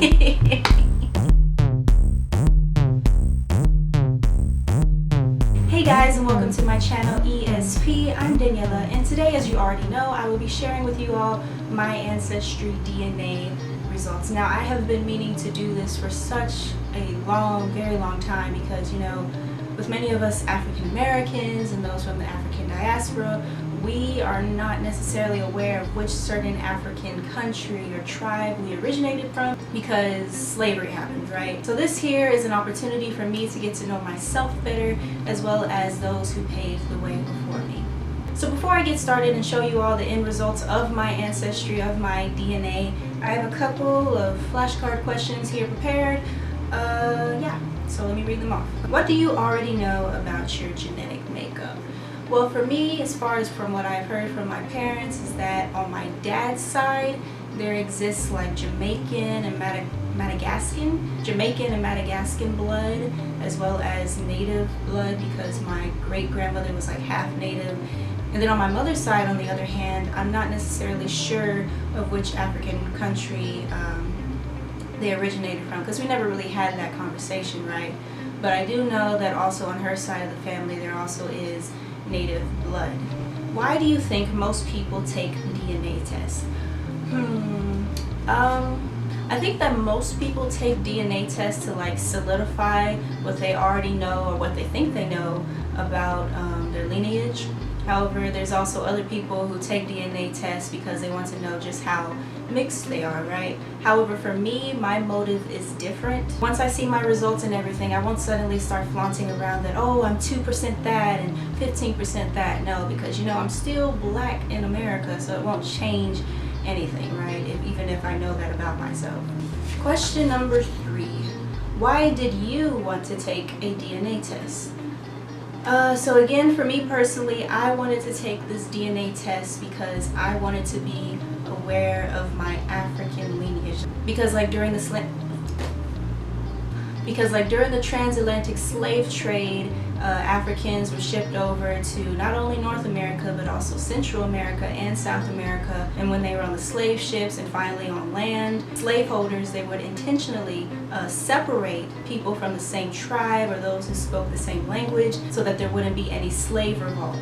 Hey guys, and welcome to my channel ESP. I'm Daniella, and today, as you already know, I will be sharing with you all my Ancestry DNA results. Now, I have been meaning to do this for such a very long time because, you know, with many of us African Americans and those from the African diaspora, we are not necessarily aware of which certain African country or tribe we originated from because slavery happened, right? So this here is an opportunity for me to get to know myself better as well as those who paved the way before me. So before I get started and show you all the end results of my ancestry, of my DNA, I have a couple of flashcard questions here prepared. So let me read them off. What do you already know about your genetic makeup? Well, for me, as far as from what I've heard from my parents, is that on my dad's side, there exists like Jamaican and Madagascan blood, as well as native blood, because my great-grandmother was like half native. And then on my mother's side, on the other hand, I'm not necessarily sure of which African country they originated from, because we never really had that conversation, right? But I do know that also on her side of the family, there also is native blood. Why do you think most people take DNA tests? I think that most people take DNA tests to like solidify what they already know or what they think they know about their lineage. However, there's also other people who take DNA tests because they want to know just how mixed they are, right? However, for me, my motive is different. Once I see my results and everything, I won't suddenly start flaunting around that, oh, I'm 2% that and 15% that. No, because, you know, I'm still black in America, so it won't change anything, right? Even if I know that about myself. Question number 3. Why did you want to take a DNA test? So again, for me personally, I wanted to take this DNA test because I wanted to be aware of my African lineage. Because like during the transatlantic slave trade, Africans were shipped over to not only North America but also Central America and South America. And when they were on the slave ships and finally on land, slaveholders, they would intentionally separate people from the same tribe or those who spoke the same language so that there wouldn't be any slave revolt.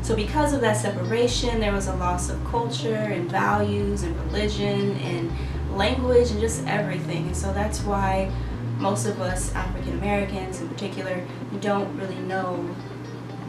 So because of that separation, there was a loss of culture and values and religion and language and just everything. And so that's why most of us African Americans in particular don't really know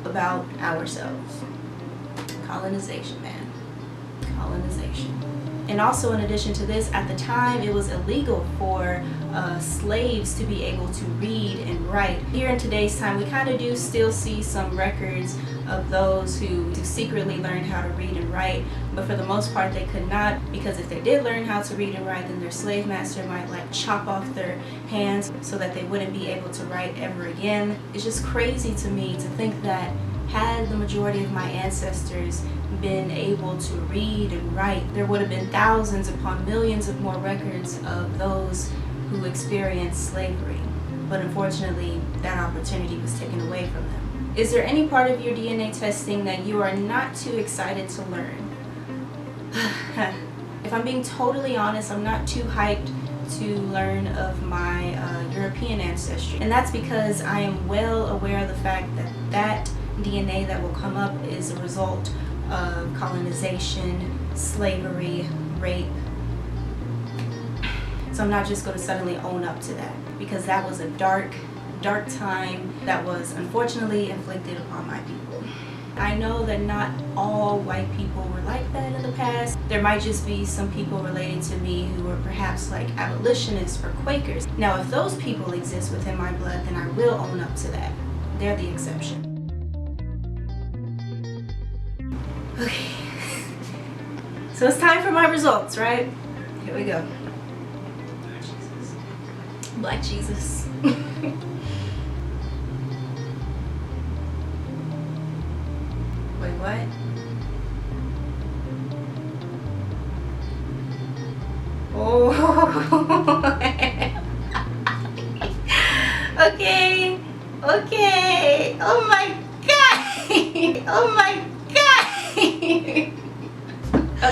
about ourselves. Colonization, man. Colonization. And also, in addition to this, at the time it was illegal for slaves to be able to read and write. Here in today's time, we kind of do still see some records of those who secretly learned how to read and write, but for the most part they could not, because if they did learn how to read and write, then their slave master might like chop off their hands so that they wouldn't be able to write ever again. It's just crazy to me to think that had the majority of my ancestors been able to read and write, there would have been thousands upon millions of more records of those who experienced slavery. But unfortunately, that opportunity was taken away from them. Is there any part of your DNA testing that you are not too excited to learn? If I'm being totally honest, I'm not too hyped to learn of my European ancestry. And that's because I am well aware of the fact that that DNA that will come up is a result of colonization, slavery, rape. So I'm not just going to suddenly own up to that, because that was a dark time that was unfortunately inflicted upon my people. I know that not all white people were like that in the past. There might just be some people related to me who were perhaps like abolitionists or Quakers. Now, if those people exist within my blood, then I will own up to that. They're the exception. Okay, so it's time for my results, right? Here we go. Black Jesus. Wait, what? Oh. Okay. Oh my God. Oh my God.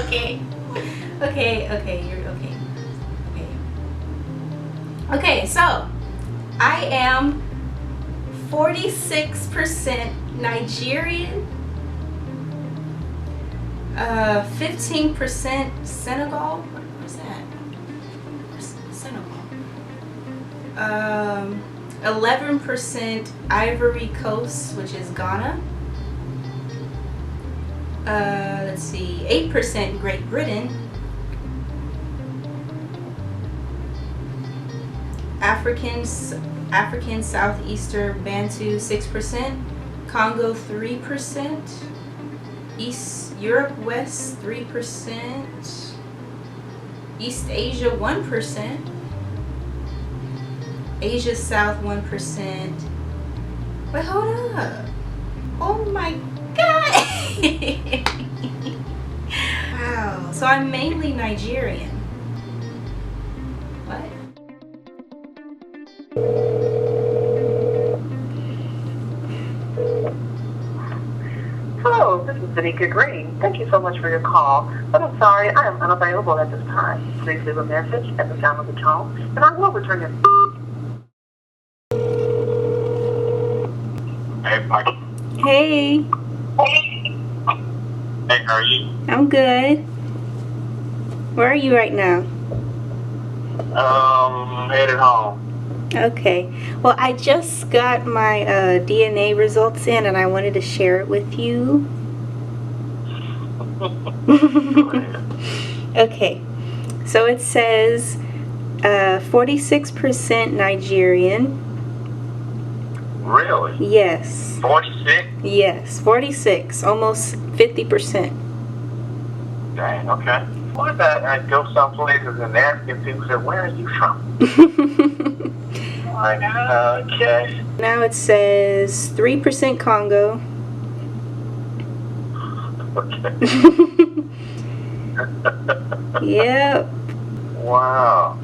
Okay. Okay, you're okay. Okay, so I am 46% Nigerian, 15% Senegal. Where's that? Where's Senegal? 11% Ivory Coast, which is Ghana. Let's see, 8% Great Britain. African Southeastern Bantu 6%, Congo 3%, East Europe West 3%, East Asia 1%, Asia South 1%. Wait, hold up. Oh my God. Wow. So I'm mainly Nigerian. What? Hello, this is Danica Green. Thank you so much for your call, but I'm sorry, I am unavailable at this time. Please leave a message at the sound of the tone, and I will return your... Hey, Mike. Hey. Hey, how are you? I'm good. Where are you right now? Headed home. Okay. Well, I just got my DNA results in, and I wanted to share it with you. Okay. So it says 46% Nigerian. Really? Yes. 46? Yes, 46. Almost 50%. Dang, okay. What about I go some places and asking people, say, where are you from? Like, okay. Now it says 3% Congo. Okay. Yep. Wow.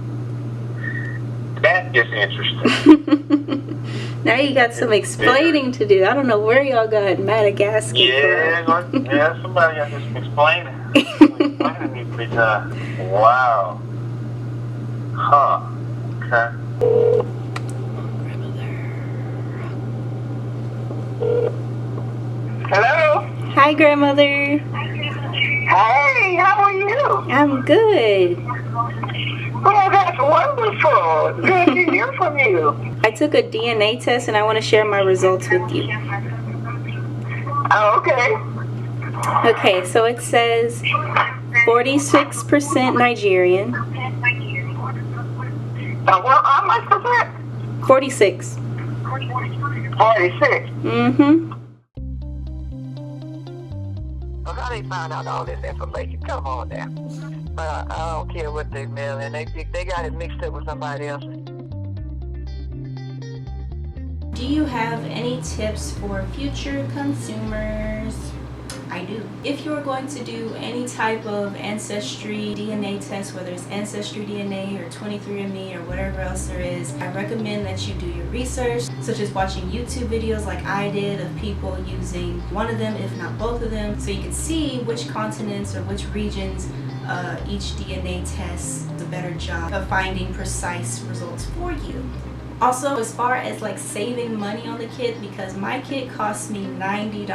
That is interesting. Now you got some explaining to do. I don't know where y'all got Madagascar from. Yeah, somebody got to explain it. Explaining needs to be done. Wow. Huh. Okay. Hello? Hi, grandmother. Hey, how are you? I'm good. Oh, that's wonderful. Good to hear from you. I took a DNA test and I want to share my results with you. Oh, okay. Okay, so it says 46% Nigerian. Well, how much percent? 46. 46. Mm-hmm. Well, how they find out all this information? Come on now. I don't care what they mail, and they got it mixed up with somebody else. Do you have any tips for future consumers? I do. If you're going to do any type of Ancestry DNA test, whether it's Ancestry DNA or 23andMe or whatever else there is, I recommend that you do your research, such as watching YouTube videos like I did of people using one of them, if not both of them, so you can see which continents or which regions each DNA test does a better job of finding precise results for you. Also, as far as like saving money on the kit, because my kit cost me $90.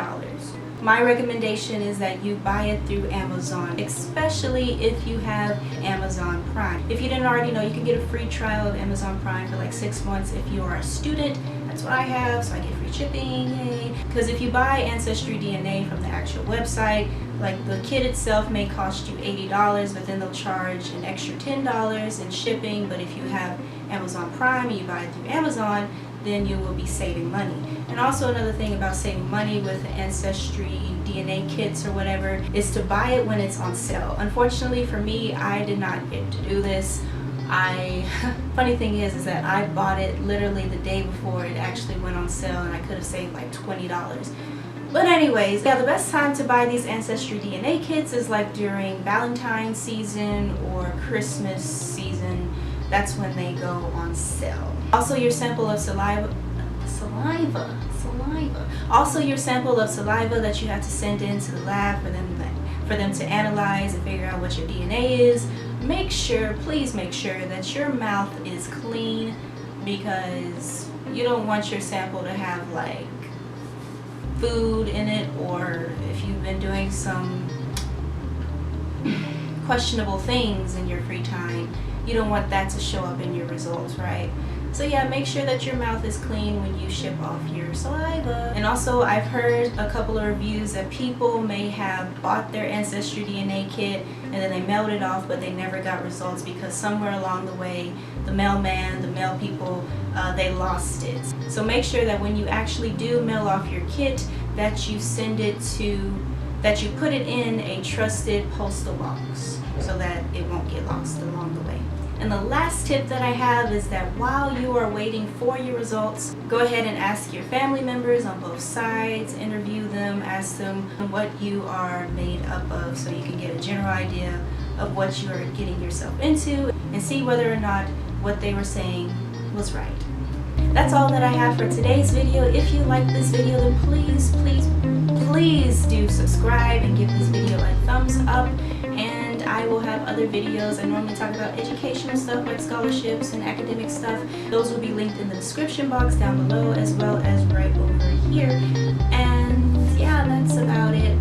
My recommendation is that you buy it through Amazon, especially if you have Amazon Prime. If you didn't already know, you can get a free trial of Amazon Prime for like 6 months if you are a student. That's what I have, so I get free shipping, yay. Because if you buy Ancestry DNA from the actual website, like the kit itself may cost you $80, but then they'll charge an extra $10 in shipping. But if you have Amazon Prime and you buy it through Amazon, then you will be saving money. And also another thing about saving money with the Ancestry DNA kits or whatever is to buy it when it's on sale. Unfortunately for me, I did not get to do this. Funny thing is that I bought it literally the day before it actually went on sale, and I could have saved like $20. But anyways, yeah, the best time to buy these Ancestry DNA kits is like during Valentine's season or Christmas season. That's when they go on sale. Also, your sample of saliva. Also, your sample of saliva that you have to send in to the lab for them for them to analyze and figure out what your DNA is. Make sure, please make sure that your mouth is clean, because you don't want your sample to have like food in it, or if you've been doing some questionable things in your free time, you don't want that to show up in your results, right? So yeah, make sure that your mouth is clean when you ship off your saliva. And also, I've heard a couple of reviews that people may have bought their Ancestry DNA kit and then they mailed it off, but they never got results because somewhere along the way, the mailman, the mail people, they lost it. So make sure that when you actually do mail off your kit, that you send it to, that you put it in a trusted postal box so that it won't get lost along the way. And the last tip that I have is that while you are waiting for your results, go ahead and ask your family members on both sides, interview them, ask them what you are made up of so you can get a general idea of what you are getting yourself into and see whether or not what they were saying was right. That's all that I have for today's video. If you like this video, then please, please, please do subscribe and give this video a thumbs up. And I will have other videos. I normally talk about educational stuff like scholarships and academic stuff. Those will be linked in the description box down below, as well as right over here. And yeah, that's about it.